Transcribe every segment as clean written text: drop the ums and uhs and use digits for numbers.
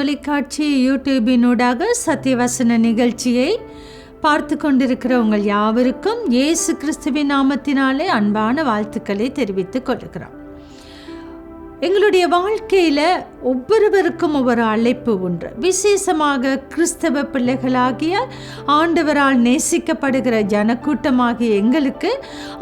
தொலைக்காட்சி யூடியூபினூடாக சத்தியவசன நிகழ்ச்சியை பார்த்து கொண்டிருக்கிற உங்கள் யாவருக்கும் இயேசு கிறிஸ்துவின் நாமத்தினாலே அன்பான வாழ்த்துக்களை தெரிவித்துக் கொள்கிறோம். எங்களுடைய வாழ்க்கையில் ஒவ்வொருவருக்கும் ஒவ்வொரு அழைப்பு உண்டு. விசேஷமாக கிறிஸ்தவ பிள்ளைகளாகிய ஆண்டவரால் நேசிக்கப்படுகிற ஜனக்கூட்டமாகிய எங்களுக்கு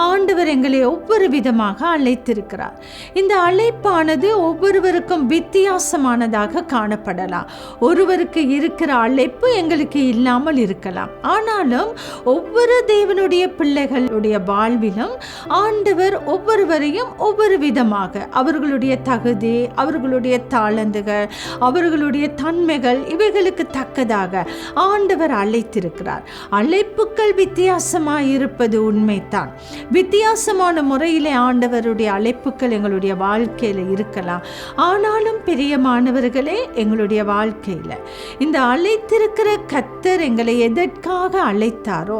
ஆண்டவர் எங்களை ஒவ்வொரு விதமாக அழைத்திருக்கிறார். இந்த அழைப்பானது ஒவ்வொருவருக்கும் வித்தியாசமானதாக காணப்படலாம். ஒருவருக்கு இருக்கிற அழைப்பு எங்களுக்கு இல்லாமல் இருக்கலாம். ஆனாலும் ஒவ்வொரு தேவனுடைய பிள்ளைகளுடைய வாழ்விலும் ஆண்டவர் ஒவ்வொருவரையும் ஒவ்வொரு விதமாக அவர்களுடைய தகுதி, அவர்களுடைய தாளந்துகள், அவர்களுடைய தன்மைகள் இவைகளுக்கு தக்கதாக ஆண்டவர் அழைத்திருக்கிறார். அழைப்புகள் வித்தியாசமாயிருப்பது உண்மைதான். வித்தியாசமான முறையிலே ஆண்டவருடைய அழைப்புகள் எங்களுடைய வாழ்க்கையில் இருக்கலாம். ஆனாலும் பிரியமானவர்களே, எங்களுடைய வாழ்க்கையில் இந்த அழைத்திருக்கிற கர்த்தர் எங்களை எதற்காக அழைத்தாரோ,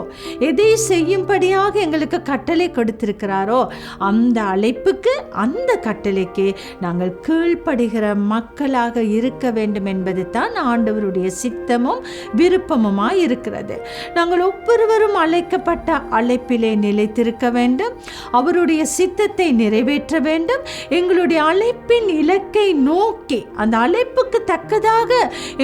எதை செய்யும்படியாக எங்களுக்கு கட்டளை கொடுத்திருக்கிறாரோ, அந்த அழைப்புக்கு, அந்த கட்டளைக்கு நாங்கள் கீழ்ப்படுகிற மக்களாக இருக்க வேண்டும் என்பது தான் ஆண்டவருடைய சித்தமும் விருப்பமுமாய் இருக்கிறது. நாங்கள் ஒவ்வொருவரும் அழைக்கப்பட்ட அழைப்பிலே நிலைத்திருக்க வேண்டும். அவருடைய சித்தத்தை நிறைவேற்ற வேண்டும். எங்களுடைய அழைப்பின் இலக்கை நோக்கி, அந்த அழைப்புக்கு தக்கதாக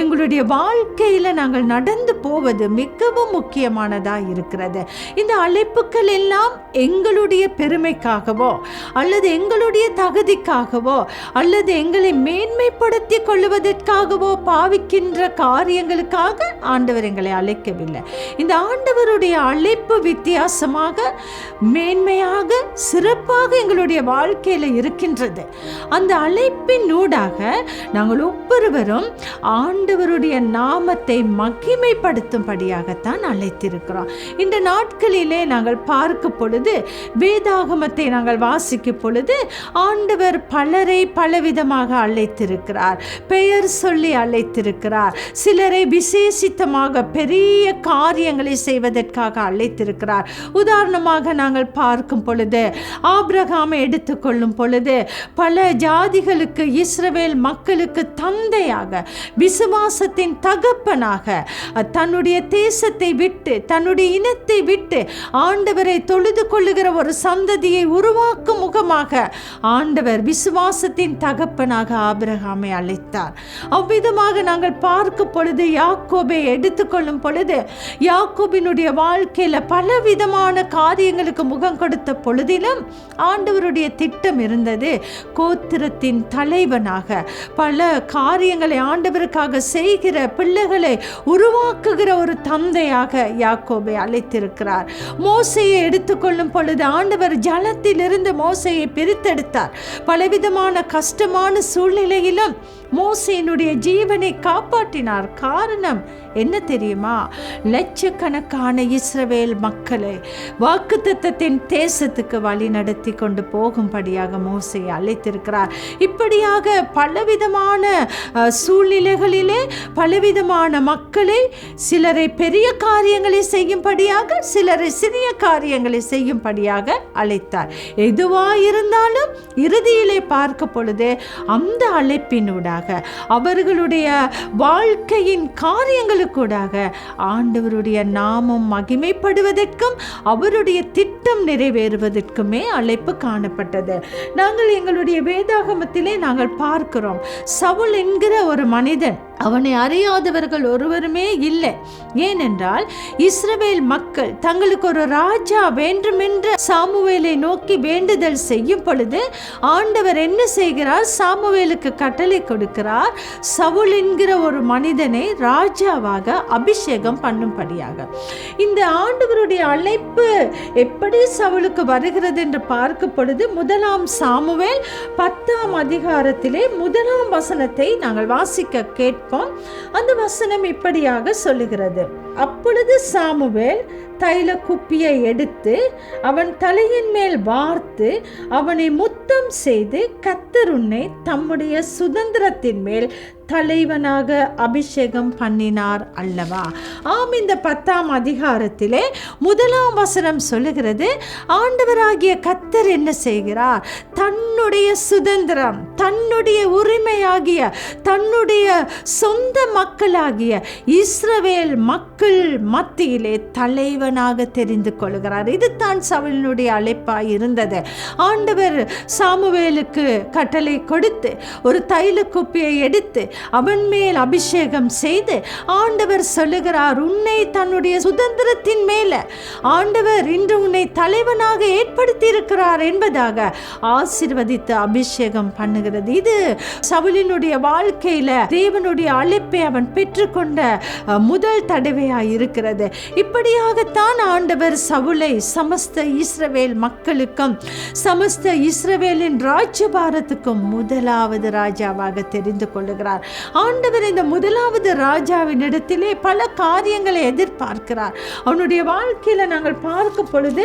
எங்களுடைய வாழ்க்கையில் நாங்கள் நடந்து போவது மிகவும் முக்கியமானதாக இருக்கிறது. இந்த அழைப்புகள் எல்லாம் எங்களுடைய பெருமைக்காகவோ அல்லது எங்களுடைய தகுதிக்காகவோ அல்லது எங்களை மேன்மைப்படுத்தி கொள்வதற்காகவோ பாவிக்கின்ற காரியங்களுக்காக ஆண்டவர் எங்களை அழைக்கவில்லை. இந்த ஆண்டவருடைய அழைப்பு வித்தியாசமாக, மேன்மையாக, சிறப்பாக எங்களுடைய வாழ்க்கையில் இருக்கின்றது. அந்த அழைப்பின் ஊடாக நாங்கள் ஒவ்வொருவரும் ஆண்டவருடைய நாமத்தை மகிமைப்படுத்தும்படியாகத்தான் அழைத்திருக்கிறோம். இந்த நாட்களிலே நாங்கள் பார்க்கும் பொழுது, வேதாகமத்தை நாங்கள் வாசிக்கும் பொழுது, ஆண்டவர் பலரை பலவிதமாக அழைத்திருக்கிறார். பெயர் சொல்லி அழைத்திருக்கிறார். சிலரை விசேஷித்தமாக பெரிய காரியங்களை செய்வதற்காக அழைத்திருக்கிறார். உதாரணமாக நாங்கள் பார்க்கும் பொழுது, ஆபிரகாமை எடுத்துக்கொள்ளும் பொழுது, பல ஜாதிகளுக்கு, இஸ்ரவேல் மக்களுக்கு தந்தையாக, விசுவாசத்தின் தகப்பனாக, தன்னுடைய தேசத்தை விட்டு, தன்னுடைய இனத்தை விட்டு ஆண்டவரை தொழுது கொள்ளுகிற ஒரு சந்ததியை உருவாக்கும் முகமாக ஆண்டவர் விசுவாசத்தின் தகப்பனாக ஆபிரகாமை அழைத்தார். அவ்விதமாக நாங்கள் பார்க்கும் பொழுது, யாக்கோபை எடுத்துக்கொள்ளும் பொழுது, யாக்கோபினுடைய வாழ்க்கையில் பலவிதமான காரியங்களுக்கு முகம் கொடுத்த பொழுதிலும் ஆண்டவருடைய திட்டம் இருந்தது. கோத்திரத்தின் தலைவனாக பல காரியங்களை ஆண்டவருக்காக செய்கிற பிள்ளைகளை உருவாக்குகிற ஒரு தந்தையாக யாக்கோபை அழைத்திருக்கிறார். மோசையை எடுத்துக்கொள்ளும் பொழுது, ஆண்டவர் ஜலத்திலிருந்து மோசையை பிரித்தெடுத்தார். பலவிதமான கஷ்டமான சூழ்நிலையிலும் மோசேயினுடைய ஜீவனை காப்பாற்றினார். காரணம் என்ன தெரியுமா? லட்சக்கணக்கான இஸ்ரவேல் மக்களை வாக்குத்தத்தத்தின் தேசத்துக்கு வழி நடத்தி கொண்டு போகும்படியாக மோசேயை அழைத்திருக்கிறார். இப்படியாக பலவிதமான சூழ்நிலைகளிலே பலவிதமான மக்களை, சிலரை பெரிய காரியங்களை செய்யும்படியாக, சிலரை சிறிய காரியங்களை செய்யும்படியாக அழைத்தார். எதுவாயிருந்தாலும் இறுதியிலே பார்க்க பொழுது அந்த அழைப்பினூடாக, அவர்களுடைய வாழ்க்கையின் காரியங்களுக்கூடாக ஆண்டவருடைய நாமம் மகிமைப்படுவதற்கும் அவருடைய திட்டம் நிறைவேறுவதற்குமே அழைப்பு காணப்பட்டது. நாங்கள் எங்களுடைய வேதாகமத்திலே நாங்கள் பார்க்கிறோம், சவுல் என்கிற ஒரு மனிதன், அவனை அறியாதவர்கள் ஒருவருமே இல்லை. ஏனென்றால் இஸ்ரவேல் மக்கள் தங்களுக்கு ஒரு ராஜா வேண்டுமென்று சாமுவேலை நோக்கி வேண்டுதல் செய்யும் பொழுது ஆண்டவர் என்ன செய்கிறார்? சாமுவேலுக்கு கட்டளை கொடுக்கிறார், சவுல் என்கிற ஒரு மனிதனை ராஜாவாக அபிஷேகம் பண்ணும்படியாக. இந்த ஆண்டவருடைய அழைப்பு எப்படி சவுலுக்கு வருகிறது என்று பார்க்கும் பொழுது, 1 சாமுவேல் 10 அதிகாரத்திலே 1 வசனத்தை நாங்கள் வாசிக்க கேட்போம். அந்த வசனம் இப்படியாக சொல்லுகிறது: அப்பொழுது சாமுவேல் தைல குப்பியை எடுத்து அவன் தலையின் மேல் வார்த்து அவனை முத்தம் செய்து, கர்த்தர் உன்னை தம்முடைய சுதந்திரத்தின் மேல் தலைவனாக அபிஷேகம் பண்ணினார் அல்லவா. ஆம், இந்த 10ஆம் அதிகாரத்திலே 1ஆம் வசனம் சொல்லுகிறது, ஆண்டவராகிய கர்த்தர் என்ன செய்கிறார்? தன்னுடைய சுதந்திரம், தன்னுடைய உரிமையாகிய, தன்னுடைய சொந்த மக்களாகிய இஸ்ரவேல் மக்கள் மத்தியிலே தலைவனாக தெரிந்து கொள்கிறார். இது தான் சவுலினுடைய அழைப்பாய் இருந்தது. ஆண்டவர் சாமுவேலுக்கு கட்டளை கொடுத்து ஒரு தைல குப்பியை எடுத்து அவன் மேல் அபிஷேகம் செய்து ஆண்டவர் சொல்லுகிறார், உன்னை தன்னுடைய சுதந்திரத்தின் மேல ஆண்டவர் இன்று உன்னை தலைவனாக ஏற்படுத்தி இருக்கிறார் என்பதாக ஆசீர்வதித்து அபிஷேகம் பண்ணுகிறது. இது சவுலினுடைய வாழ்க்கையில தேவனுடைய அழைப்பை அவன் பெற்றுக்கொண்ட முதல் தடவையாய் இருக்கிறது. இப்படியாகத்தான் ஆண்டவர் சவுலை சமஸ்த இஸ்ரவேல் மக்களுக்கும் சமஸ்த இஸ்ரவேலின் ராஜ்யபாரத்துக்கும் முதலாவது ராஜாவாக தெரிந்து கொள்ளுகிறார். ஆண்டவர் இந்த முதலாவது ராஜாவின் இடத்திலே பல காரியங்களை எதிர்பார்க்கிறார். அவனுடைய வாழ்க்கையில நாங்கள் பார்க்கும் பொழுது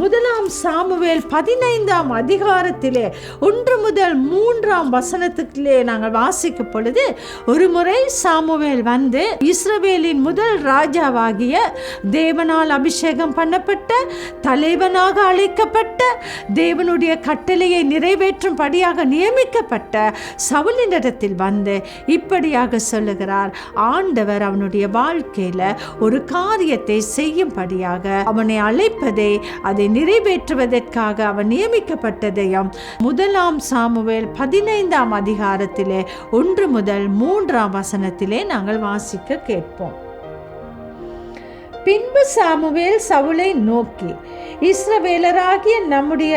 1ஆம் சாமுவேல் 15ஆம் அதிகாரத்திலே 1 முதல் 3ஆம் வசனத்திலே நாங்கள் வாசிக்கும் பொழுது, ஒரு முறை சாமுவேல் வந்து இஸ்ரவேலின் முதல் ராஜாவாகிய தேவனால் அபிஷேகம் பண்ணப்பட்ட, தலைவனாக அழைக்கப்பட்ட, தேவனுடைய கட்டளையை நிறைவேற்றும்படியாக நியமிக்கப்பட்ட சவுலினிடத்தில் வந்து இப்படியாக சொல்லுகிறார், ஆண்டவர் அவனுடைய வாழ்க்கையில ஒரு காரியத்தை செய்யும்படியாக அவனை அழைப்பதை, அதை நிறைவேற்றுவதற்காக அவன் நியமிக்கப்பட்டதையும் 1ஆம் சாமுவேல் 15ஆம் அதிகாரத்திலே 1 முதல் 3ஆம் வசனத்திலே நாங்கள் வாசிக்க கேட்போம். பின்பு சாமுவேல் சவுலை நோக்கி, இஸ்ரவேலராகிய நம்முடைய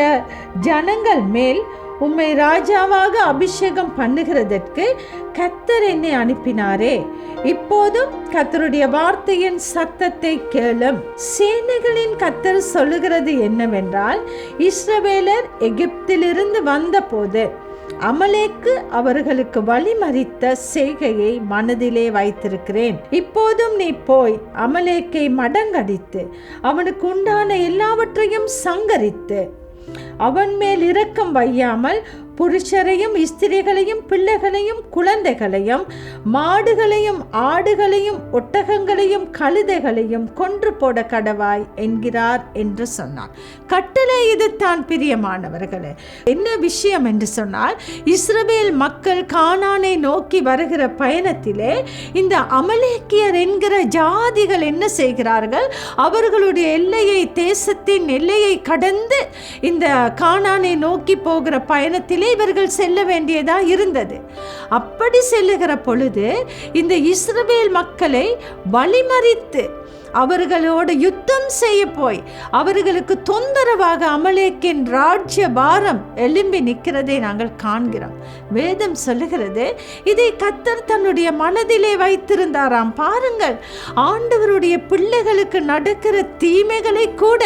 ஜனங்கள் மேல் உம்மை ராஜாவாக அபிஷேகம் பண்ணுகிறதற்கு கர்த்தர் என்னை அனுப்பினாரே. இப்போதும் கர்த்தருடைய வார்த்தையின் சத்தத்தை கேளும். சேனைகளின் கர்த்தர் சொல்லுகிறது என்னவென்றால், இஸ்ரவேலர் எகிப்திலிருந்து வந்தபோது அமலேக்கு அவர்களுக்கு வழிமறித்த செய்கையை மனதிலே வைத்திருக்கிறேன். இப்போதும் நீ போய் அமலேக்கை மடங்கடித்து அவனுக்கு உண்டான எல்லாவற்றையும் சங்கரித்து அவன் மேல் இரக்கம் வையாமல் புருஷரையும் ஸ்திரீகளையும் பிள்ளைகளையும் குழந்தைகளையும் மாடுகளையும் ஆடுகளையும் ஒட்டகங்களையும் கழுதைகளையும் கொன்று போட கடவாய் என்கிறார் என்று சொன்னார். கட்டளை இது தான் பிரியமானவர்களே. என்ன விஷயம் என்று சொன்னால், இஸ்ரவேல் மக்கள் கானானை நோக்கி வருகிற பயணத்திலே இந்த அமலேக்கியர் என்கிற ஜாதிகள் என்ன செய்கிறார்கள்? அவர்களுடைய எல்லையை, தேசத்தின் எல்லையை கடந்து இந்த கானானை நோக்கி போகிற பயணத்திலே இவர்கள் செல்ல வேண்டியதா இருந்தது. அப்படி செல்லுகிற பொழுது இந்த இஸ்ரவேல் மக்களை வழிமறித்து அவர்களோடு யுத்தம் செய்ய போய் அவர்களுக்கு தொந்தரவாக அமலேக்கின் ராஜ்ய பாரம் எழும்பி நிற்கிறதை நாங்கள் காண்கிறோம். வேதம் சொல்லுகிறது, இதை கர்த்தர் தன்னுடைய மனதிலே வைத்திருந்தாராம். பாருங்கள், ஆண்டவருடைய பிள்ளைகளுக்கு நடக்கிற தீமைகளை கூட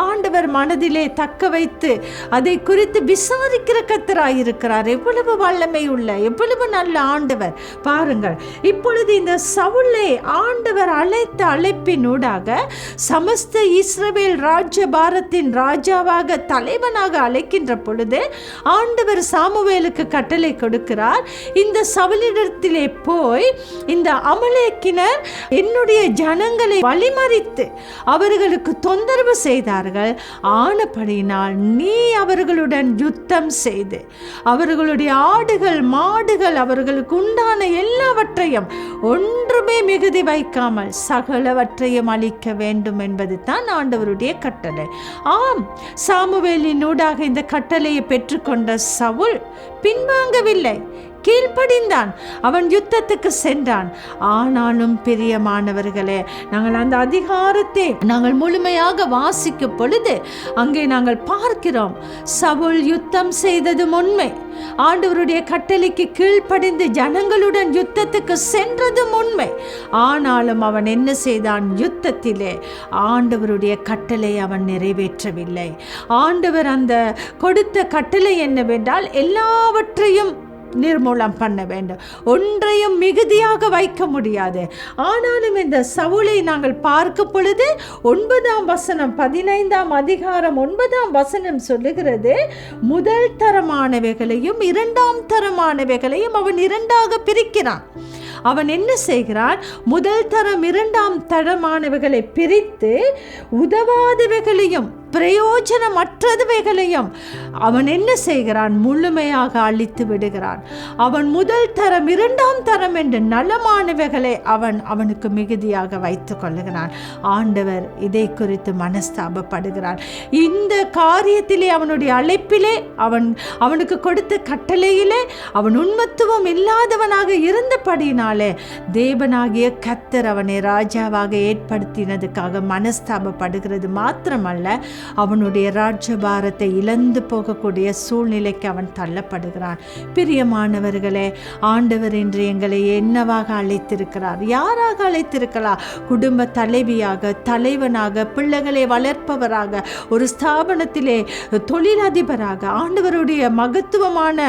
ஆண்டவர் மனதிலே தக்க வைத்து அதை குறித்து விசாரிக்கிற கர்த்தராயிருக்கிறார். எவ்வளவு வல்லமை உள்ள, எவ்வளவு நல்ல ஆண்டவர் பாருங்கள். இப்பொழுது இந்த சவுலை ஆண்டவர் அழைத்த அழைப்பின் சமஸ்த இஸ்ரவேல் ராஜ்யபாரத்தின் ராஜாவாக, தலைவனாக அழைக்கின்ற பொழுது ஆண்டவர் சாமுவேலுக்கு கட்டளை கொடுக்கிறார், இந்த சவுலிடத்திலே போய் இந்த அமலேக்கினர் என்னுடைய ஜனங்களை வழிமறித்து அவர்களுக்கு தொந்தரவு செய்தார்கள். ஆனபடியினால் நீ அவர்களுடன் யுத்தம் செய்து அவர்களுடைய ஆடுகள் மாடுகள் அவர்களுக்கு உண்டான எல்லாவற்றையும் ஒன்றுமே மிகுதி வைக்காமல் சகலவற்றையும் அளிக்க வேண்டும் என்பது தான் ஆண்டவருடைய கட்டளை. ஆம், சாமுவேலின் ஊடாக இந்த கட்டளையை பெற்றுக்கொண்ட சவுல் பின்வாங்கவில்லை, கீழ்ப்படிந்தான். அவன் யுத்தத்துக்கு சென்றான். ஆனாலும் பிரியமானவர்களே, நாங்கள் அந்த அதிகாரத்தை நாங்கள் முழுமையாக வாசிக்கும் பொழுது அங்கே நாங்கள் பார்க்கிறோம், சவுல் யுத்தம் செய்ததும் உண்மை, ஆண்டவருடைய கட்டளைக்கு கீழ்ப்படிந்து ஜனங்களுடன் யுத்தத்துக்கு சென்றதும் உண்மை. ஆனாலும் அவன் என்ன செய்தான்? யுத்தத்திலே ஆண்டவருடைய கட்டளை அவன் நிறைவேற்றவில்லை. ஆண்டவர் அந்த கொடுத்த கட்டளை என்னவென்றால், எல்லாவற்றையும் நிர்மூலம் பண்ண வேண்டும். ஒன்றையும் மிகுதியாக வைக்க முடியாது. ஆனாலும் இந்த சவுலை நாங்கள் பார்க்கும் பொழுது 9ஆம் வசனம் 15ஆம் அதிகாரம் 9ஆம் வசனம் சொல்லுகிறது, முதல் தரமானவைகளையும் 2ஆம் தரமானவைகளையும் அவன் 2ஆக பிரிக்கிறான். அவன் என்ன செய்கிறான்? முதல் தரம் 2ஆம் தரமானவைகளை பிரித்து உதவாதவைகளையும் பிரயோஜனமற்றவைகளையும் அவன் என்ன செய்கிறான்? முழுமையாக அழித்து விடுகிறான். அவன் முதல் தரம் 2ஆம் தரம் என்று நலமானவைகளை அவனுக்கு மிகுதியாக வைத்துக் கொள்ளுகிறான். ஆண்டவர் இதை குறித்து மனஸ்தாபப்படுகிறான். இந்த காரியத்திலே அவனுடைய அழைப்பிலே அவனுக்கு கொடுத்த கட்டளையிலே அவன் உண்மத்துவம் இல்லாதவனாக இருந்தபடியினாலே தேவனாகிய கர்த்தர் அவனை ராஜாவாக ஏற்படுத்தினதுக்காக மனஸ்தாபப்படுகிறது மாத்திரமல்ல, அவனுடைய ராஜ்யபாரத்தை இழந்து போகக்கூடிய சூழ்நிலைக்கு அவன் தள்ளப்படுகிறான். பிரியமானவர்களே, ஆண்டவர் இன்று எங்களை என்னவாக அழைத்திருக்கிறார்? யாராக அழைத்திருக்கிறார்? குடும்ப தலைவியாக, தலைவனாக, பிள்ளைகளை வளர்ப்பவராக, ஒரு ஸ்தாபனத்திலே தொழிலதிபராக, ஆண்டவருடைய மகத்துவமான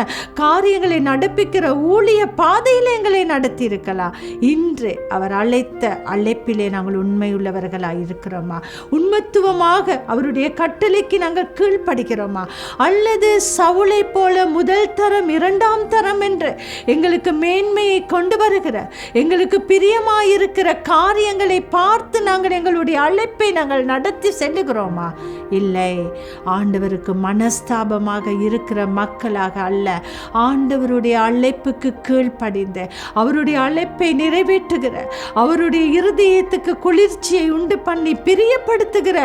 காரியங்களை நடப்பிக்கிற ஊழிய பாதையில் எங்களை நடத்தியிருக்கலாம். இன்று அவர் அழைத்த அழைப்பிலே நாங்கள் உண்மையுள்ளவர்களாக இருக்கிறோமா? உண்மத்துவமாக அவருடைய கட்டளைக்கு நாங்கள் கீழ்ப்படுகிறோமா? அல்லது சவுலை போல முதல் தரம் 2ஆம் தரம் என்று எங்களுக்கு மேன்மையை கொண்டு வருகிற, எங்களுக்கு பிரியமாயிருக்கிற காரியங்களை பார்த்து நாங்கள் எங்களுடைய அழைப்பை நாங்கள் நடத்தி செல்லுகிறோமா? இல்லை. ஆண்டவருக்கு மனஸ்தாபமாக இருக்கிற மக்களாக அல்ல, ஆண்டவருடைய அழைப்புக்கு கீழ்ப்படிந்த, அவருடைய அழைப்பை நிறைவேற்றுகிற, அவருடைய இருதயத்துக்கு குளிர்ச்சியை உண்டு பண்ணி பிரியப்படுத்துகிற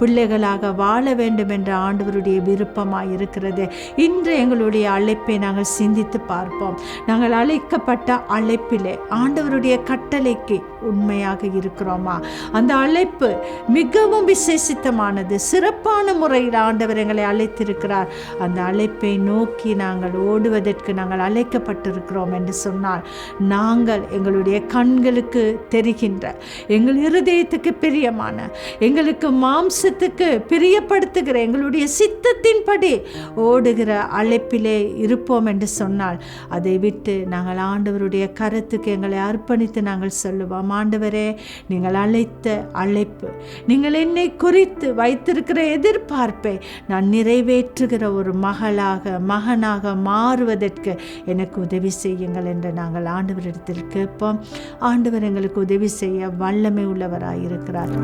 பிள்ளைகளாக வாழ வேண்டும் என்ற ஆண்டவருடைய விருப்பமாய் இருக்கிறது. இன்று எங்களுடைய அழைப்பை நாங்கள் சிந்தித்து பார்ப்போம். நாங்கள் அழைக்கப்பட்ட அழைப்பிலே ஆண்டவருடைய கட்டளைக்கு உண்மையாக இருக்கிறோமா? அந்த அழைப்பு மிகவும் விசேஷித்தமானது. சிறப்பான முறையில் ஆண்டவர் எங்களை அழைத்திருக்கிறார். அந்த அழைப்பை நோக்கி நாங்கள் ஓடுவதற்கு நாங்கள் அழைக்கப்பட்டிருக்கிறோம் என்று சொன்னால், நாங்கள் எங்களுடைய கண்களுக்கு தெரிகின்ற, எங்கள் இருதயத்துக்கு பிரியமான, எங்களுக்கு மாம்சத்துக்கு பிரியப்படுத்துகிற, எங்களுடைய சித்தத்தின்படி ஓடுகிற அழைப்பிலே இருப்போம் என்று சொன்னால், அதை விட்டு நாங்கள் ஆண்டவருடைய கரத்துக்கு எங்களை அர்ப்பணித்து நாங்கள் சொல்லுவோம், ஆண்டவரே, நீங்கள் அழைத்த அழைப்பு, நீங்கள் என்னை குறித்து வைத்திருக்கிற எதிர்பார்ப்பை நான் நிறைவேற்றுகிற ஒரு மகனாக மாறுவதற்கு எனக்கு உதவி செய்யுங்கள் என்று நாங்கள் ஆண்டவரிடத்தில் கேட்போம். ஆண்டவர் எங்களுக்கு உதவி செய்ய வல்லமை உள்ளவராயிருக்கிறார்.